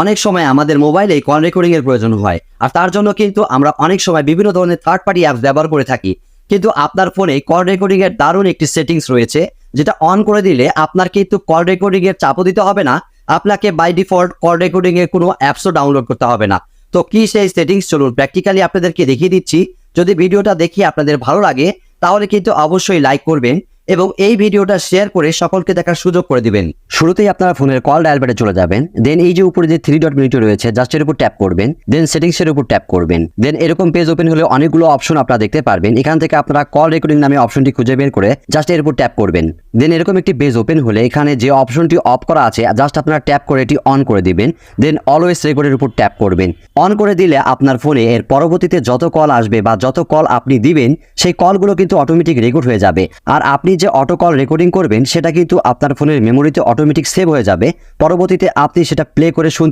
অনেক সময় আমাদের মোবাইলে কল রেকর্ডিং এর প্রয়োজন হয়, আর তার জন্য কিন্তু আমরা অনেক সময় বিভিন্ন ধরনের থার্ড পার্টি অ্যাপস ব্যবহার করে থাকি। কিন্তু আপনার ফোনে কল রেকর্ডিং এর দারুণ একটি সেটিংস রয়েছে, যেটা অন করে দিলে আপনার কিন্তু কল রেকর্ডিং এর চাপও দিতে হবে না, আপনাকে বাই ডিফল্ট কল রেকর্ডিং এর কোনো অ্যাপসও ডাউনলোড করতে হবে না। তো কি সেই সেটিংস, চলুন প্র্যাকটিক্যালি আপনাদেরকে দেখিয়ে দিচ্ছি। যদি ভিডিওটা দেখি আপনাদের ভালো লাগে তাহলে কিন্তু অবশ্যই লাইক করবেন এবং এই ভিডিওটা শেয়ার করে সকলকে দেখার সুযোগ করে দিবেন। শুরুতেই আপনারা ফোনের কল ডায়াল প্যাডে চলে যাবেন, দেন এই যে উপরে যে 3 ডট মেনুটি রয়েছে জাস্ট এর উপর ট্যাপ করবেন, দেন সেটিংস এর উপর ট্যাপ করবেন। দেন এরকম পেজ ওপেন হলে অনেকগুলো অপশন আপনারা দেখতে পারবেন। এখান থেকে আপনারা কল রেকর্ডিং নামে অপশনটি খুঁজে বের করে জাস্ট এর উপর ট্যাপ করবেন। দেন এরকম একটি পেজ ওপেন হলে এখানে যে অপশনটি অফ করা আছে জাস্ট আপনারা ট্যাপ করে এটি অন করে দিবেন। দেন অলওয়েজ রেকর্ডের উপর ট্যাপ করবেন। অন করে দিলে আপনার ফোনে এর পরবর্তীতে যত কল আসবে বা যত কল আপনি দিবেন সেই কলগুলো কিন্তু অটোমেটিক রেকর্ড হয়ে যাবে। আর আপনি যে অটো কল রেকর্ডিং করবেন সেটা কিন্তু আপনার ফোনের মেমোরিতে অটোমেটিক সেভ হয়ে যাবে। পরবর্তীতে আপনি সেটা প্লে করে শুনতে